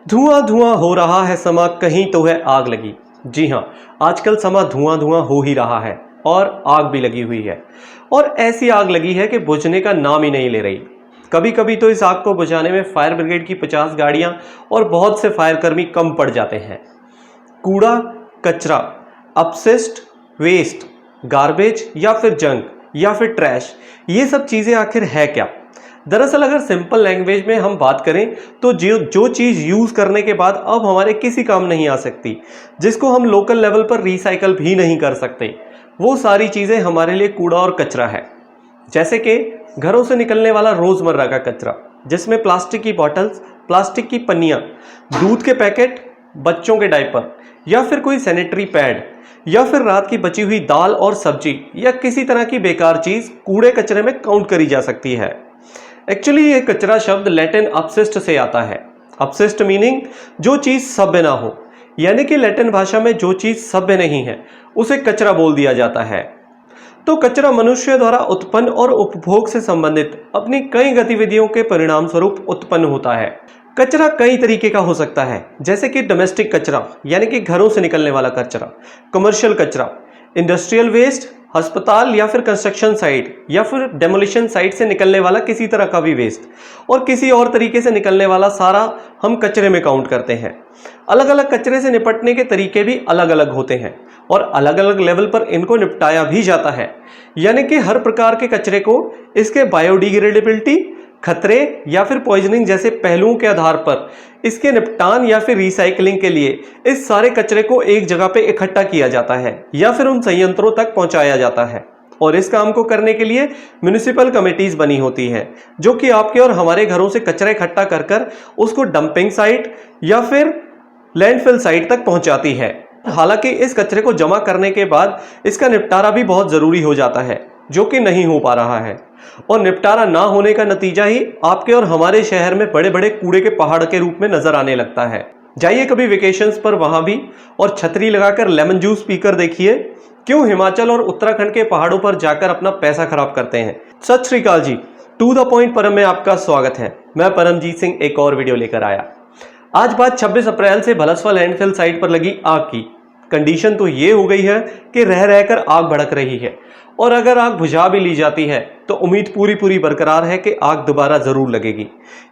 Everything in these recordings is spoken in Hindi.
धुआं धुआं हो रहा है समा, कहीं तो है आग लगी। जी हाँ, आजकल समा धुआं धुआं हो ही रहा है और आग भी लगी हुई है। और ऐसी आग लगी है कि बुझने का नाम ही नहीं ले रही। कभी कभी तो इस आग को बुझाने में फायर ब्रिगेड की 50 गाड़ियां और बहुत से फायरकर्मी कम पड़ जाते हैं। कूड़ा, कचरा, अपशिष्ट, वेस्ट, गार्बेज या फिर जंक या फिर ट्रैश, ये सब चीज़ें आखिर है क्या? दरअसल अगर सिंपल लैंग्वेज में हम बात करें तो जो चीज़ यूज़ करने के बाद अब हमारे किसी काम नहीं आ सकती, जिसको हम लोकल लेवल पर रिसाइकल भी नहीं कर सकते, वो सारी चीज़ें हमारे लिए कूड़ा और कचरा है। जैसे कि घरों से निकलने वाला रोज़मर्रा का कचरा, जिसमें प्लास्टिक की बॉटल्स, प्लास्टिक की पन्नियाँ, दूध के पैकेट, बच्चों के डायपर या फिर कोई सैनिटरी पैड या फिर रात की बची हुई दाल और सब्जी या किसी तरह की बेकार चीज़ कूड़े कचरे में काउंट करी जा सकती है। एक्चुअली ये कचरा शब्द लैटिन अपशिष्ट से आता है। अपशिष्ट मीनिंग जो चीज़ सभ्य ना हो, यानी कि लैटिन भाषा में जो चीज़ सभ्य नहीं है उसे कचरा बोल दिया जाता है। तो कचरा मनुष्य द्वारा उत्पन्न और उपभोग से संबंधित अपनी कई गतिविधियों के परिणाम स्वरूप उत्पन्न होता है। कचरा कई तरीके का हो सकता है, जैसे कि डोमेस्टिक कचरा यानी कि घरों से निकलने वाला कचरा, कमर्शियल कचरा, इंडस्ट्रियल वेस्ट, अस्पताल या फिर कंस्ट्रक्शन साइट या फिर डेमोलिशन साइट से निकलने वाला किसी तरह का भी वेस्ट, और किसी और तरीके से निकलने वाला सारा हम कचरे में काउंट करते हैं। अलग अलग कचरे से निपटने के तरीके भी अलग अलग होते हैं और अलग अलग लेवल पर इनको निपटाया भी जाता है, यानी कि हर प्रकार के कचरे को इसके बायोडिग्रेडेबिलिटी, खतरे या फिर पॉइजनिंग जैसे पहलुओं के आधार पर इसके निपटान या फिर रिसाइकलिंग के लिए इस सारे कचरे को एक जगह पे इकट्ठा किया जाता है या फिर उन संयंत्रों तक पहुंचाया जाता है। और इस काम को करने के लिए म्युनिसिपल कमेटीज बनी होती हैं, जो कि आपके और हमारे घरों से कचरा इकट्ठा कर कर उसको डंपिंग साइट या फिर लैंडफिल साइट तक पहुंचाती है। हालांकि इस कचरे को जमा करने के बाद इसका निपटारा भी बहुत जरूरी हो जाता है, जो कि नहीं हो पा रहा है। और निपटारा ना होने का नतीजा ही आपके और हमारे शहर में बड़े बड़े कूड़े के पहाड़ के रूप में नजर आने लगता है। जाइए कभी वेकेशंस पर वहां भी और छतरी लगाकर लेमन जूस पीकर देखिए क्यों हिमाचल और उत्तराखंड के पहाड़ों पर जाकर अपना पैसा खराब करते हैं। सत श्री अकाल जी, टू द पॉइंट परम में आपका स्वागत है। मैं परमजीत सिंह एक और वीडियो लेकर आया। आज बात 26 अप्रैल से भलसवा लैंडफिल साइट पर लगी आग की। कंडीशन तो ये हो गई है कि रह रहकर आग भड़क रही है, और अगर आग बुझा भी ली जाती है तो उम्मीद पूरी बरकरार है कि आग दोबारा जरूर लगेगी,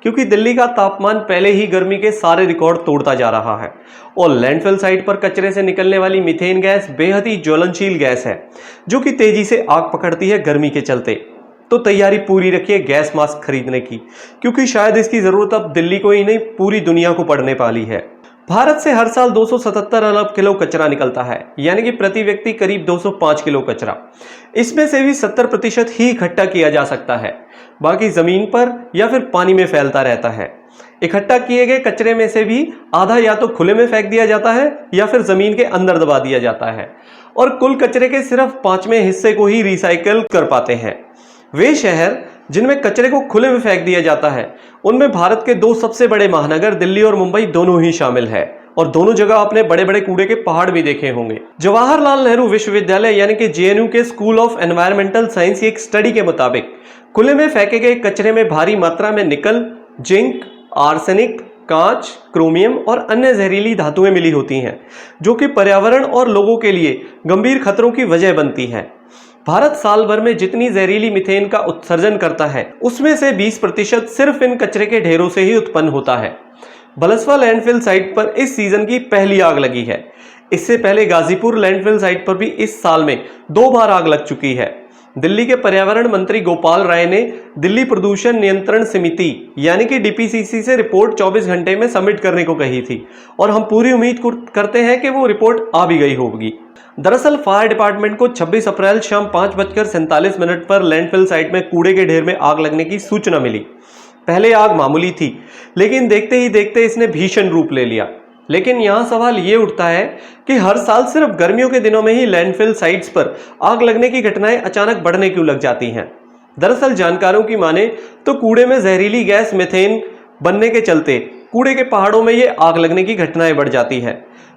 क्योंकि दिल्ली का तापमान पहले ही गर्मी के सारे रिकॉर्ड तोड़ता जा रहा है। और लैंडफिल साइट पर कचरे से निकलने वाली मीथेन गैस बेहद ही ज्वलनशील गैस है, जो कि तेजी से आग पकड़ती है गर्मी के चलते। तो तैयारी पूरी रखिए गैस मास्क खरीदने की, क्योंकि शायद इसकी जरूरत अब दिल्ली को ही नहीं पूरी दुनिया को पड़ने वाली है। भारत से हर साल 277 अरब किलो कचरा निकलता है, यानी कि प्रति व्यक्ति करीब 205 किलो कचरा। इसमें से भी 70% ही इकट्ठा किया जा सकता है, बाकी जमीन पर या फिर पानी में फैलता रहता है। इकट्ठा किए गए कचरे में से भी आधा या तो खुले में फेंक दिया जाता है या फिर जमीन के अंदर दबा दिया जाता है, और कुल कचरे के सिर्फ 5वें हिस्से को ही रिसाइकल कर पाते हैं। वे शहर जिनमें कचरे को खुले में फेंक दिया जाता है, उनमें भारत के 2 सबसे बड़े महानगर दिल्ली और मुंबई दोनों ही शामिल है, और दोनों जगह आपने बड़े बड़े कूड़े के पहाड़ भी देखे होंगे। जवाहरलाल नेहरू विश्वविद्यालय यानी कि जेएनयू के स्कूल ऑफ एनवायरमेंटल साइंस की एक स्टडी के मुताबिक खुले में फेंके गए कचरे में भारी मात्रा में निकल, जिंक, आर्सेनिक, कांच, क्रोमियम और अन्य जहरीली धातुएं मिली होती हैं, जो कि पर्यावरण और लोगों के लिए गंभीर खतरों की वजह बनती हैं। भारत साल भर में जितनी जहरीली मीथेन का उत्सर्जन करता है, उसमें से 20% सिर्फ इन कचरे के ढेरों से ही उत्पन्न होता है। भलसवा लैंडफिल साइट पर इस सीजन की पहली आग लगी है। इससे पहले गाजीपुर लैंडफिल साइट पर भी इस साल में 2 बार आग लग चुकी है। दिल्ली के पर्यावरण मंत्री गोपाल राय ने दिल्ली प्रदूषण नियंत्रण समिति यानी कि डीपीसीसी से रिपोर्ट 24 घंटे में सबमिट करने को कही थी, और हम पूरी उम्मीद करते हैं कि वो रिपोर्ट आ भी गई होगी। दरअसल फायर डिपार्टमेंट को 26 अप्रैल शाम 5:47 पर लैंडफिल साइट में कूड़े के ढेर में आग लगने की सूचना मिली। पहले आग मामूली थी, लेकिन देखते ही देखते इसने भीषण रूप ले लिया। लेकिन यहाँ सवाल ये उठता है कि हर साल सिर्फ गर्मियों के दिनों में ही लैंडफिल साइट्स पर आग लगने की घटनाएं अचानक बढ़ने क्यों लग जाती हैं? दरअसल जानकारों की माने तो कूड़े में जहरीली गैस मीथेन बनने के चलते कूड़े के पहाड़ों में ये आग लगने की घटनाएं बढ़ जाती है।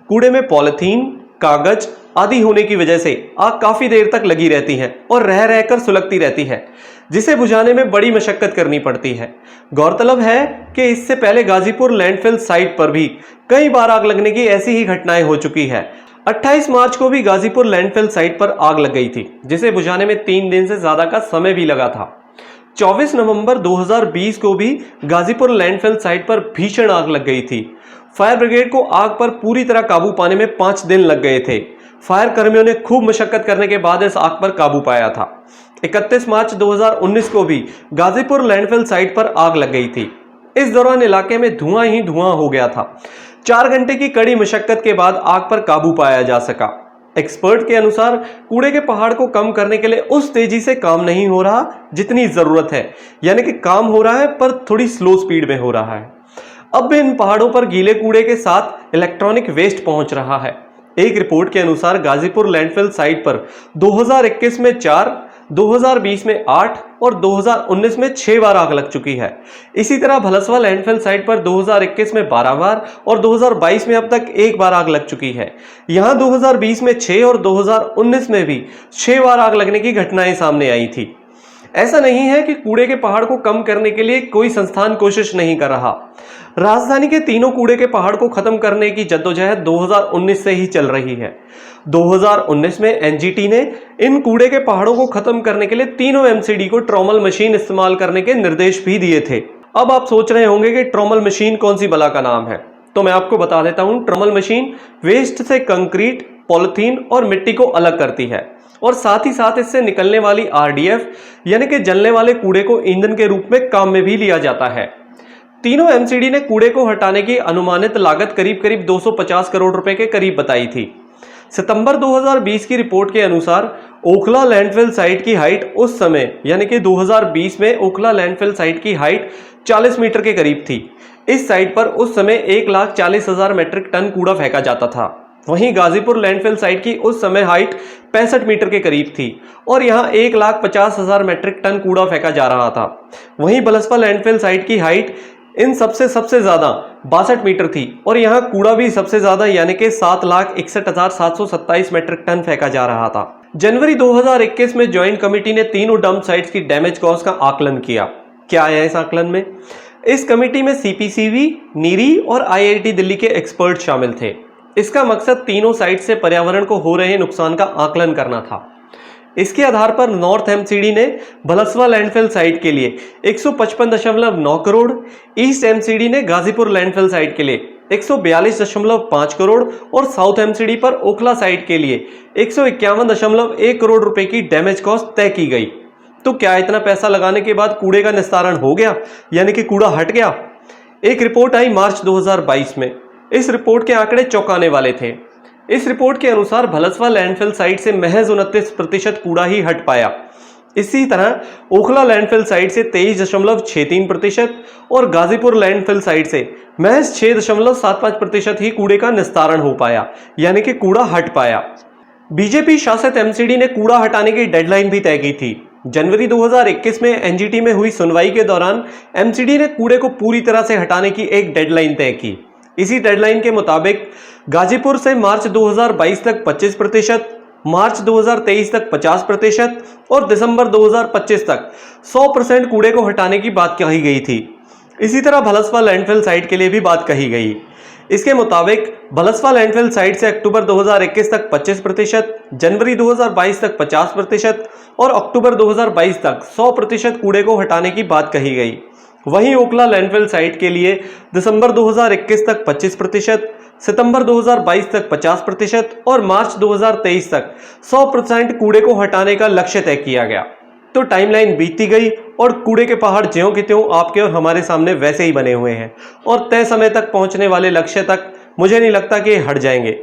कूड़े में पॉलिथीन, कागज आदि होने की वजह से आग काफी देर तक लगी रहती है और रह रहकर सुलगती रहती है, जिसे बुझाने में बड़ी मशक्कत करनी पड़ती है। गौरतलब है कि इससे पहले गाजीपुर लैंडफिल साइट पर भी कई बार आग लगने की ऐसी ही घटनाएं हो चुकी है। 28 मार्च को भी गाजीपुर लैंडफिल साइट पर आग लग गई थी, जिसे बुझाने में 3 दिन से ज्यादा का समय भी लगा था। 24 नवंबर 2020 को भी गाजीपुर लैंडफिल साइट पर भीषण आग लग गई थी। फायर ब्रिगेड को आग पर पूरी तरह काबू पाने में 5 दिन लग गए थे। फायर कर्मियों ने खूब मशक्कत करने के बाद इस आग पर काबू पाया था। 31 मार्च 2019 को भी गाजीपुर लैंडफिल साइट पर आग लग गई थी। इस दौरान इलाके में धुआं ही धुआं हो गया था। 4 घंटे की कड़ी मशक्कत के बाद आग पर काबू पाया जा सका। एक्सपर्ट के अनुसार कूड़े के पहाड़ को कम करने के लिए उस तेजी से काम नहीं हो रहा जितनी जरूरत है, यानी कि काम हो रहा है पर थोड़ी स्लो स्पीड में हो रहा है। अब भी इन पहाड़ों पर गीले कूड़े के साथ इलेक्ट्रॉनिक वेस्ट पहुंच रहा है। एक रिपोर्ट के अनुसार गाजीपुर लैंडफिल साइट पर 2021 में 4, 2020 में 8 और 2019 में 6 बार आग लग चुकी है। इसी तरह भलसवा लैंडफिल साइट पर 2021 में 12 बार और 2022 में अब तक 1 बार आग लग चुकी है। यहां 2020 में 6 और 2019 में भी 6 बार आग लगने की घटनाएं सामने आई थी। ऐसा नहीं है कि कूड़े के पहाड़ को कम करने के लिए कोई संस्थान कोशिश नहीं कर रहा। राजधानी के तीनों कूड़े के पहाड़ को खत्म करने की जद्दोजहद 2019 से ही चल रही है। 2019 में एनजीटी ने इन कूड़े के पहाड़ों को खत्म करने के लिए तीनों एमसीडी को ट्रॉमल मशीन इस्तेमाल करने के निर्देश भी दिए थे। अब आप सोच रहे होंगे कि ट्रॉमल मशीन कौन सी बला का नाम है, तो मैं आपको बता देता हूं। ट्रॉमल मशीन वेस्ट से कंक्रीट, पॉलिथीन और मिट्टी को अलग करती है और साथ ही साथ इससे निकलने वाली आरडीएफ यानी कि जलने वाले कूड़े को ईंधन के रूप में काम में भी लिया जाता है। तीनों एमसीडी ने कूड़े को हटाने की अनुमानित लागत करीब करीब 250 करोड़ रुपए के करीब बताई थी। सितंबर 2020 की रिपोर्ट के अनुसार ओखला लैंडफिल साइट की हाइट उस समय यानी कि 2020 में ओखला लैंडफिल साइट की हाइट 40 मीटर के करीब थी। इस साइट पर उस समय 1,40,000 मीट्रिक टन कूड़ा फेंका जाता था। वहीं गाजीपुर लैंडफिल साइट की उस समय हाइट 65 मीटर के करीब थी और यहां 1,50,000 मीट्रिक टन कूड़ा फेंका जा रहा था। वहीं भलसवा लैंडफिल साइट की हाइट इन सबसे ज्यादा 62 मीटर थी और यहां कूड़ा भी सबसे ज्यादा यानी कि 7,61,727 मीट्रिक टन फेंका जा रहा था। जनवरी 2021 में ज्वाइंट कमेटी ने तीनों डंप साइट्स की डैमेज कॉस्ट का आकलन किया। क्या आया इस आकलन में? इस कमेटी में सीपीसीबी, नीरी और आईआईटी दिल्ली के एक्सपर्ट शामिल थे। इसका मकसद तीनों साइट से पर्यावरण को हो रहे नुकसान का आकलन करना था। इसके आधार पर नॉर्थ एमसीडी ने भलसवा लैंडफिल साइट के लिए 155.9 करोड़, ईस्ट एमसीडी ने गाजीपुर लैंडफिल साइट के लिए 142.5 करोड़ और साउथ एमसीडी पर ओखला साइट के लिए 151.1 करोड़ रुपए की डैमेज कॉस्ट तय की गई। तो क्या इतना पैसा लगाने के बाद कूड़े का निस्तारण हो गया, यानी कि कूड़ा हट गया? एक रिपोर्ट आई मार्च 2022 में। इस रिपोर्ट के आंकड़े चौंकाने वाले थे। इस रिपोर्ट के अनुसार भलसवा लैंडफिल साइट से महज 29% कूड़ा ही हट पाया। इसी तरह ओखला लैंडफिल साइट से 23.63% और गाजीपुर लैंडफिल साइट से महज 6.75% ही कूड़े का निस्तारण हो पाया, यानी कि कूड़ा हट पाया। बीजेपी शासित एमसीडी ने कूड़ा हटाने की डेडलाइन भी तय की थी। जनवरी 2021 में एनजीटी में हुई सुनवाई के दौरान एमसीडी ने कूड़े को पूरी तरह से हटाने की एक डेडलाइन तय की। इसी डेडलाइन के मुताबिक गाजीपुर से मार्च 2022 तक 25%, मार्च 2023 तक 50% और दिसंबर 2025 तक 100% कूड़े को हटाने की बात कही गई थी। इसी तरह भलसवा लैंडफिल साइट के लिए भी बात कही गई। इसके मुताबिक भलसवा लैंडफिल साइट से अक्टूबर 2021 तक 25%, जनवरी 2022 तक 50% और अक्टूबर 2022 तक 100% कूड़े को हटाने की बात कही गई। वहीं ओखला लैंडफिल साइट के लिए दिसंबर 2021 तक 25%, सितंबर 2022 तक 50% और मार्च 2023 तक 100% कूड़े को हटाने का लक्ष्य तय किया गया। तो टाइमलाइन बीतती गई और कूड़े के पहाड़ ज्यों के त्यों आपके और हमारे सामने वैसे ही बने हुए हैं और तय समय तक पहुंचने वाले लक्ष्य तक मुझे नहीं लगता कि हट जाएंगे।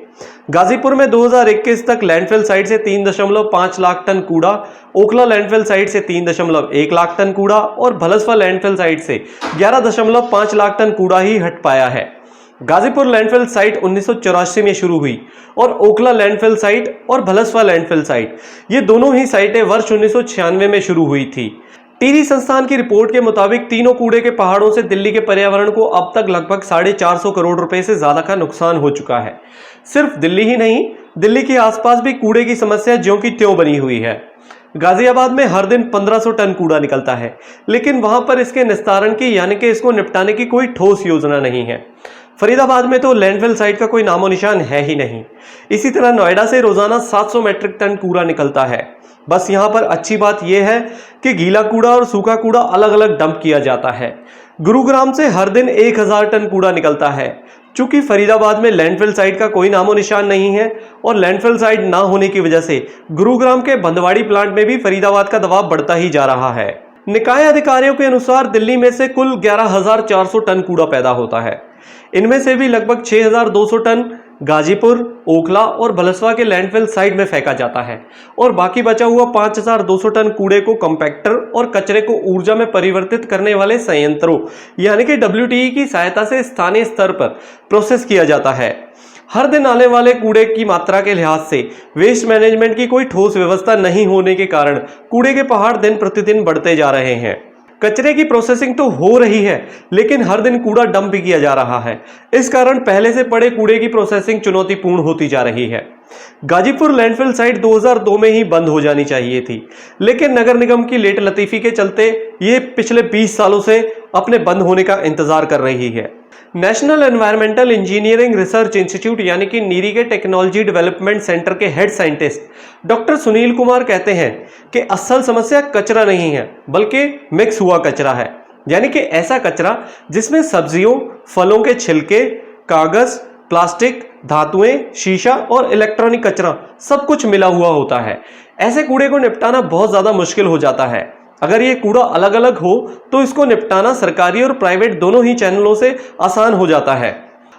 गाजीपुर में 2021 तक लैंडफिल साइट से 3.5 लाख टन कूड़ा, ओखला लैंडफिल साइट से 3.1 लाख टन कूड़ा और भलसवा लैंडफिल साइट से 11.5 लाख टन कूड़ा ही हट पाया है। गाजीपुर लैंडफिल साइट 1984 में शुरू हुई और ओखला लैंडफिल साइट और भलसवा लैंडफिल साइट ये दोनों ही साइटें वर्ष 1996 में शुरू हुई थी। टिहरी संस्थान की रिपोर्ट के मुताबिक तीनों कूड़े के पहाड़ों से दिल्ली के पर्यावरण को अब तक लगभग 450 करोड़ रुपए से ज्यादा का नुकसान हो चुका है। सिर्फ दिल्ली ही नहीं, दिल्ली के आसपास भी कूड़े की समस्या ज्यों की त्यों बनी हुई है। गाजियाबाद में हर दिन 1500 टन कूड़ा निकलता है, लेकिन वहां पर इसके निस्तारण की यानी कि इसको निपटाने की कोई ठोस योजना नहीं है। फरीदाबाद में तो लैंडफिल साइट का कोई नामो निशान है ही नहीं। इसी तरह नोएडा से रोजाना 700 मीट्रिक टन कूड़ा निकलता है। बस यहाँ पर अच्छी बात यह है कि गीला कूड़ा और सूखा कूड़ा अलग अलग डंप किया जाता है। गुरुग्राम से हर दिन 1000 टन कूड़ा निकलता है। चूंकि फरीदाबाद में लैंडफिल साइट का कोई नामो निशान नहीं है और लैंडफिल साइट ना होने की वजह से गुरुग्राम के बंदवाड़ी प्लांट में भी फरीदाबाद का दबाव बढ़ता ही जा रहा है। निकाय अधिकारियों के अनुसार दिल्ली में से कुल 11,400 टन कूड़ा पैदा होता है। इनमें से भी लगभग 6,200 टन गाजीपुर, ओखला और बलसवा के लैंडफिल साइट में फेंका जाता है और बाकी बचा हुआ 5,200 टन कूड़े को कंपैक्टर और कचरे को ऊर्जा में परिवर्तित करने वाले संयंत्रों यानी कि WTE की सहायता से स्थानीय स्तर पर प्रोसेस किया जाता है। हर दिन आने वाले कूड़े की मात्रा के लिहाज से वेस्ट मैनेजमेंट की कोई ठोस व्यवस्था नहीं होने के कारण कूड़े के पहाड़ दिन प्रतिदिन बढ़ते जा रहे हैं। कचरे की प्रोसेसिंग तो हो रही है, लेकिन हर दिन कूड़ा डंप भी किया जा रहा है। इस कारण पहले से पड़े कूड़े की प्रोसेसिंग चुनौतीपूर्ण होती जा रही है। गाजीपुर लैंडफिल साइट 2002 में ही बंद हो जानी चाहिए थी, लेकिन नगर निगम की लेट लतीफी के चलते ये पिछले 20 सालों से अपने बंद होने का इंतजार कर रही है। National environmental engineering research institute यानी कि नीरी के टेक्नोलॉजी डेवलपमेंट सेंटर के head scientist doctor Sunil Kumar कहते हैं कि असल समस्या कचरा नहीं है, बल्कि मिक्स हुआ कचरा है। यानी कि ऐसा कचरा जिसमें सब्जियों, फलों के छिलके, कागज, प्लास्टिक, धातुएं, शीशा और इलेक्ट्रॉनिक कचरा सब कुछ मिला हुआ होता है। ऐसे कूड़े को निपटाना बहुत ज्यादा मुश्किल हो जाता है। अगर ये कूड़ा अलग अलग हो तो इसको निपटाना सरकारी और प्राइवेट दोनों ही चैनलों से आसान हो जाता है।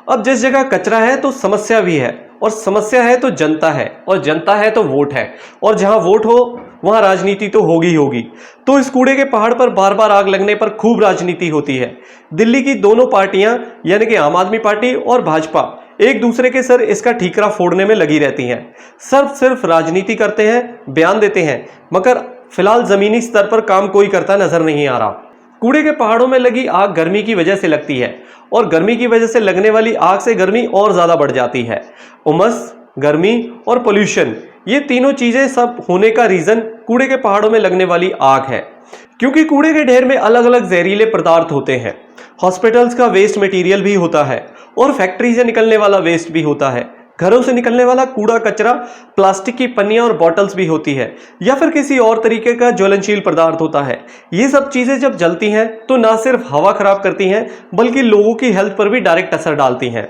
अब जिस जगह कचरा है तो समस्या भी है, और समस्या है तो जनता है, और जनता है तो वोट है, और जहां वोट हो वहां राजनीति तो होगी होगी। तो इस कूड़े के पहाड़ पर बार बार आग लगने पर खूब राजनीति होती है। दिल्ली की दोनों पार्टियां यानी कि आम आदमी पार्टी और भाजपा एक दूसरे के सर इसका ठीकरा फोड़ने में लगी रहती हैं। सिर्फ राजनीति करते हैं, बयान देते हैं, मगर फिलहाल जमीनी स्तर पर काम कोई करता नजर नहीं आ रहा। कूड़े के पहाड़ों में लगी आग गर्मी की वजह से लगती है, और गर्मी की वजह से लगने वाली आग से गर्मी और ज्यादा बढ़ जाती है। उमस, गर्मी और पोल्यूशन, ये तीनों चीजें सब होने का रीजन कूड़े के पहाड़ों में लगने वाली आग है। क्योंकि कूड़े के ढेर में अलग अलग जहरीले पदार्थ होते हैं। हॉस्पिटल्स का वेस्ट मटेरियल भी होता है और फैक्ट्री से निकलने वाला वेस्ट भी होता है। घरों से निकलने वाला कूड़ा कचरा, प्लास्टिक की पन्नियां और बॉटल्स भी होती है, या फिर किसी और तरीके का ज्वलनशील पदार्थ होता है। ये सब चीजें जब जलती हैं तो ना सिर्फ हवा खराब करती हैं, बल्कि लोगों की हेल्थ पर भी डायरेक्ट असर डालती हैं।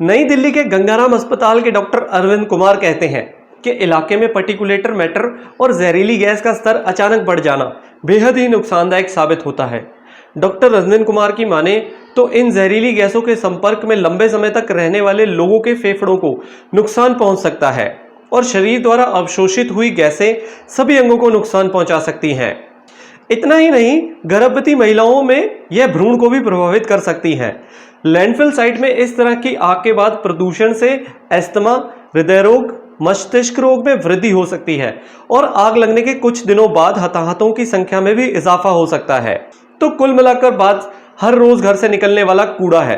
नई दिल्ली के गंगाराम अस्पताल के डॉक्टर अरविंद कुमार कहते हैं कि इलाके में पर्टिकुलेटर मैटर और जहरीली गैस का स्तर अचानक बढ़ जाना बेहद ही नुकसानदायक साबित होता है। डॉक्टर अरविंद कुमार की माने तो इन जहरीली गैसों के संपर्क में लंबे समय तक रहने वाले लोगों के फेफड़ों को नुकसान पहुंच सकता है, और शरीर द्वारा अवशोषित हुई गैसें सभी अंगों को नुकसान पहुंचा सकती हैं। इतना ही नहीं, गर्भवती महिलाओं में यह भ्रूण को भी प्रभावित कर सकती हैं। लैंडफिल साइट में इस तरह की आग के बाद प्रदूषण से अस्थमा, हृदय रोग, मस्तिष्क रोग में वृद्धि हो सकती है, और आग लगने के कुछ दिनों बाद हताहतों की संख्या में भी इजाफा हो सकता है। तो कुल मिलाकर बात हर रोज घर से निकलने वाला कूड़ा है।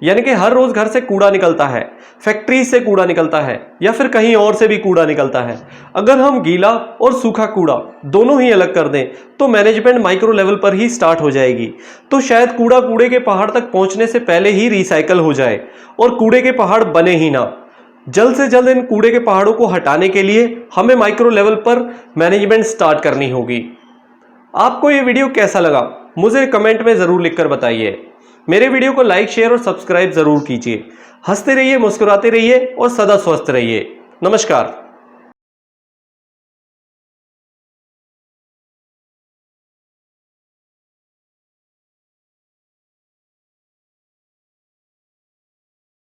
यानी कि हर रोज घर से कूड़ा निकलता है, फैक्ट्री से कूड़ा निकलता है, या फिर कहीं और से भी कूड़ा निकलता है। अगर हम गीला और सूखा कूड़ा दोनों ही अलग कर दें तो मैनेजमेंट माइक्रो लेवल पर ही स्टार्ट हो जाएगी। तो शायद कूड़ा कूड़े के पहाड़ तक पहुंचने से पहले ही रिसाइकल हो जाए और कूड़े के पहाड़ बने ही ना। जल्द से जल्द इन कूड़े के पहाड़ों को हटाने के लिए हमें माइक्रो लेवल पर मैनेजमेंट स्टार्ट करनी होगी। आपको ये वीडियो कैसा लगा मुझे कमेंट में जरूर लिखकर बताइए। मेरे वीडियो को लाइक, शेयर और सब्सक्राइब जरूर कीजिए। हंसते रहिए, मुस्कुराते रहिए और सदा स्वस्थ रहिए। नमस्कार।